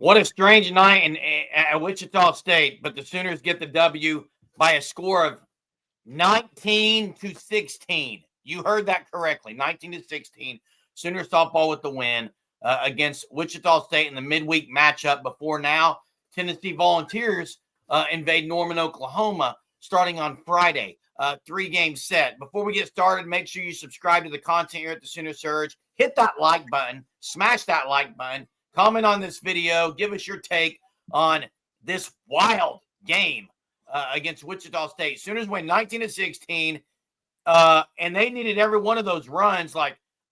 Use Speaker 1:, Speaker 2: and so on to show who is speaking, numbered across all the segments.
Speaker 1: What a strange night at Wichita State, but the Sooners get the W by a score of 19-16. You heard that correctly, 19-16. Sooner softball with the win against Wichita State in the midweek matchup. Before now, Tennessee Volunteers invade Norman, Oklahoma, starting on Friday. 3-game set. Before we get started, make sure you subscribe to the content here at the Sooner Surge. Hit that like button, smash that like button, comment on this video, give us your take on this wild game against Wichita State. Sooners win 19-16, and they needed every one of those runs.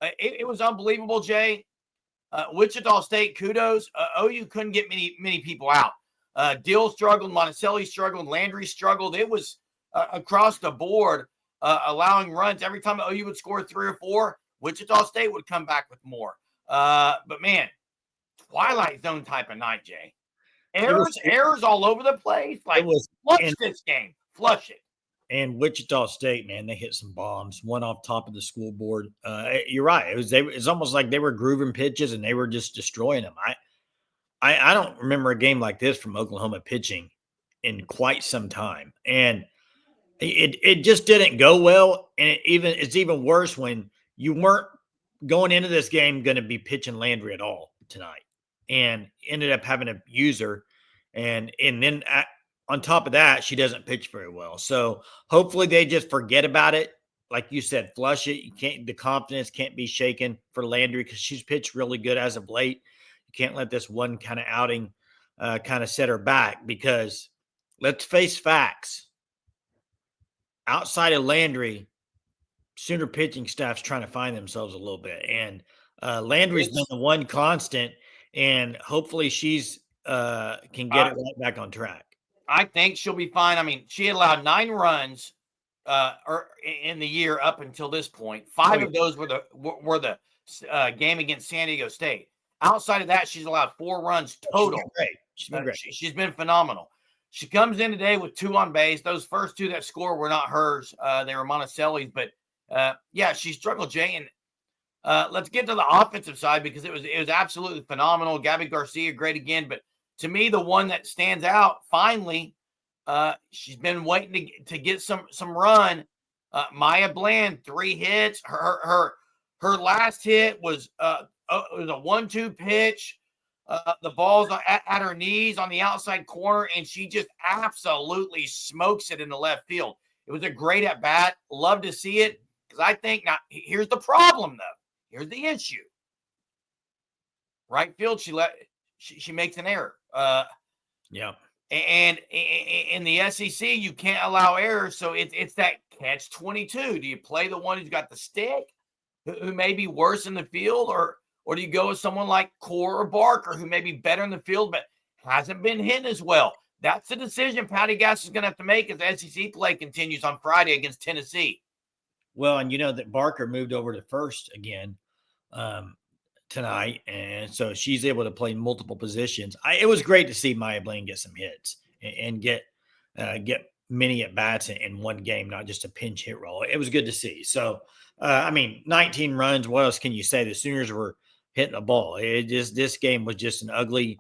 Speaker 1: It was unbelievable, Jay. Wichita State, kudos. OU couldn't get many people out. Dill struggled, Monticelli struggled, Landry struggled. It was across the board, allowing runs. Every time OU would score 3 or 4, Wichita State would come back with more. But man, Twilight Zone type of night, Jay. Errors all over the place. Flush this game. Flush it.
Speaker 2: And Wichita State, man, they hit some bombs. One off top of the scoreboard. You're right. It's almost like they were grooving pitches and they were just destroying them. I don't remember a game like this from Oklahoma pitching in quite some time. And it just didn't go well. And it's even worse when you weren't going into this game going to be pitching Landry at all tonight, and ended up having to use her. And then on top of that, she doesn't pitch very well. So hopefully they just forget about it. Like you said, flush it. The confidence can't be shaken for Landry because she's pitched really good as of late. You can't let this one kind of outing kind of set her back, because let's face facts. Outside of Landry, Sooner pitching staff's trying to find themselves a little bit. And Landry's been the one constant, and hopefully she's can get it right back on track.
Speaker 1: I think she'll be fine. I mean, she allowed 9 runs in the year up until this point. 5 of those were the game against San Diego State. Outside of that, she's allowed 4 runs total.
Speaker 2: She's been great.
Speaker 1: She's been phenomenal. She comes in today with 2 on base. Those first 2 that scored were not hers. They were Monticelli's. But, yeah, she struggled, Jay. And let's get to the offensive side, because it was absolutely phenomenal. Gabby Garcia, great again. But to me, the one that stands out, finally, she's been waiting to get some run. Maya Bland, 3 hits. Her last hit was it was a 1-2 pitch. The ball's at her knees on the outside corner, and she just absolutely smokes it in the left field. It was a great at bat. Love to see it, because I think now here's the problem though. Here's the issue. Right field, she makes an error.
Speaker 2: Yeah.
Speaker 1: And in the SEC, you can't allow errors, so it's that catch-22. Do you play the one who's got the stick, who may be worse in the field, or do you go with someone like Core or Barker, who may be better in the field but hasn't been hitting as well? That's the decision Patty Gass is going to have to make as SEC play continues on Friday against Tennessee.
Speaker 2: Well, and you know that Barker moved over to first again tonight, and so she's able to play multiple positions. It was great to see Maya Blaine get some hits and get many at bats in one game, not just a pinch hit roll. It was good to see. So, 19 runs. What else can you say? The Sooners were hitting the ball. This game was just an ugly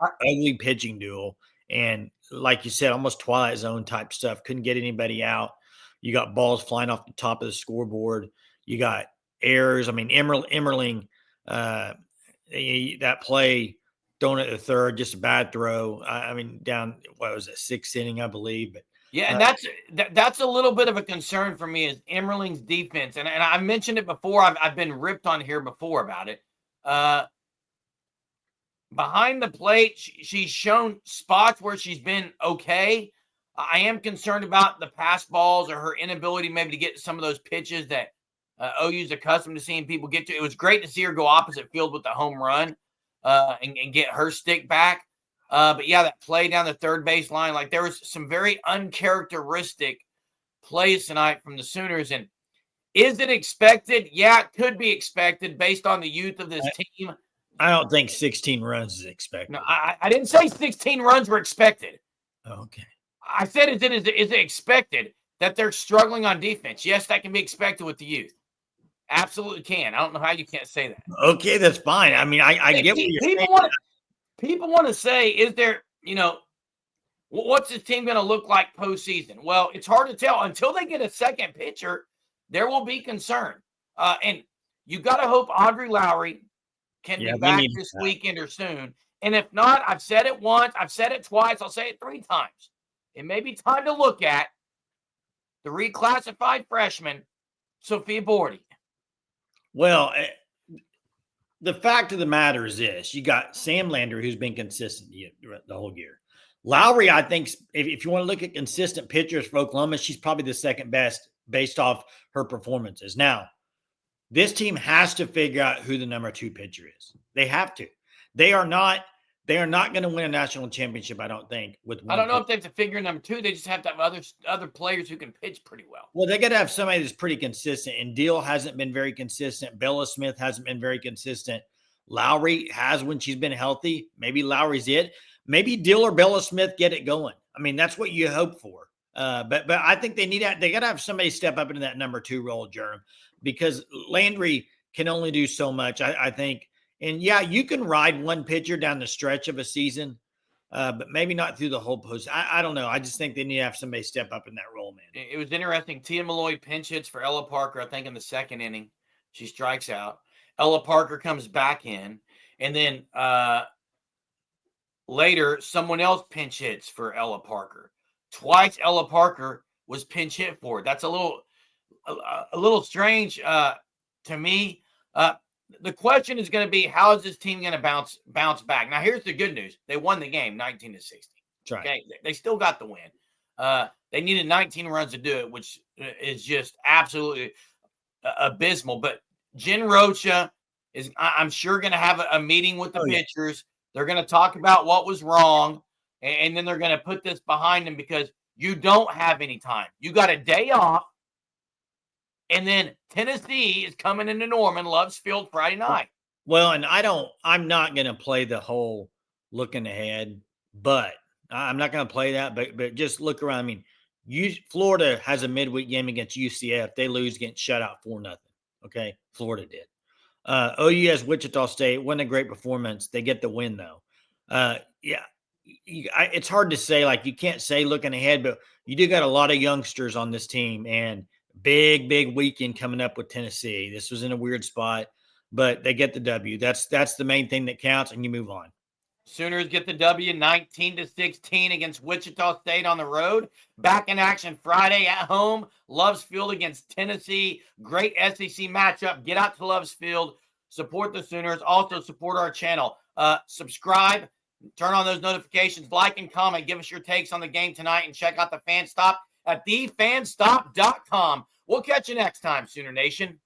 Speaker 2: pitching duel. And like you said, almost Twilight Zone type stuff. Couldn't get anybody out. You got balls flying off the top of the scoreboard. You got errors. I mean, Emmerling, that play thrown at the third, just a bad throw. Down, what was it, 6th inning, I believe. But
Speaker 1: yeah, and that's a little bit of a concern for me, is Emmerling's defense. And I mentioned it before. I've been ripped on here before about it. Behind the plate, she's shown spots where she's been okay. I am concerned about the pass balls, or her inability maybe to get to some of those pitches that OU's accustomed to seeing people get to. It was great to see her go opposite field with the home run and get her stick back. But yeah, that play down the third base line, like there was some very uncharacteristic plays tonight from the Sooners. And is it expected? Yeah, it could be expected based on the youth of this team.
Speaker 2: I don't think 16 runs is expected.
Speaker 1: No, I didn't say 16 runs were expected.
Speaker 2: Okay.
Speaker 1: I said, is it expected that they're struggling on defense? Yes, that can be expected with the youth. Absolutely can. I don't know how you can't say that.
Speaker 2: Okay, that's fine. I mean, I get what you're saying.
Speaker 1: People want to say, is there, what's this team going to look like postseason? Well, it's hard to tell until they get a second pitcher. There will be concern, and you got to hope Andre Lowry can be back this weekend or soon. And if not, I've said it once, I've said it twice, I'll say it 3 times. It may be time to look at the reclassified freshman, Sophia Bordy.
Speaker 2: Well, the fact of the matter is this. You got Sam Lander, who's been consistent the whole year. Lowry, I think, if you want to look at consistent pitchers for Oklahoma, she's probably the second best based off her performances. Now, this team has to figure out who the number 2 pitcher is. They have to. They are not going to win a national championship, I don't think.
Speaker 1: I don't know if they have to figure number 2. They just have to have other players who can pitch pretty well.
Speaker 2: Well, they got to have somebody that's pretty consistent. And Deal hasn't been very consistent. Bella Smith hasn't been very consistent. Lowry has when she's been healthy. Maybe Lowry's it. Maybe Deal or Bella Smith get it going. I mean, that's what you hope for. But I think they got to have somebody step up into that number 2 role, Jerem, because Landry can only do so much, I think. And yeah, you can ride one pitcher down the stretch of a season, but maybe not through the whole post. I don't know. I just think they need to have somebody step up in that role, man.
Speaker 1: It was interesting. Tia Malloy pinch hits for Ella Parker, I think, in the second inning. She strikes out. Ella Parker comes back in. And then later, someone else pinch hits for Ella Parker. Twice Ella Parker was pinch hit for. That's a little strange to me. The question is going to be, how is this team going to bounce back? Now, here's the good news. They won the game 19-16.
Speaker 2: Right.
Speaker 1: Okay, they still got the win. They needed 19 runs to do it, which is just absolutely abysmal. But Jen Rocha is, I'm sure, going to have a meeting with the pitchers. They're going to talk about what was wrong, and then they're going to put this behind them because you don't have any time. You got a day off. And then Tennessee is coming into Norman, Loves Field Friday night.
Speaker 2: Well, and I'm not going to play the whole looking ahead, but I'm not going to play that. But just look around. I mean, Florida has a midweek game against UCF. They lose, getting shut out 4-0. Okay. Florida did. OU has Wichita State. Wasn't a great performance. They get the win though. It's hard to say, like, you can't say looking ahead, but you do got a lot of youngsters on this team, and big weekend coming up with Tennessee. This was in a weird spot, but they get the W. That's the main thing that counts, and you move on.
Speaker 1: Sooners get the W 19-16 against Wichita State on the road. Back in action Friday at home. Loves Field against Tennessee. Great SEC matchup. Get out to Loves Field. Support the Sooners. Also support our channel. Subscribe. Turn on those notifications. Like and comment. Give us your takes on the game tonight, and check out the Fan Stop at thefanstop.com. We'll catch you next time, Sooner Nation.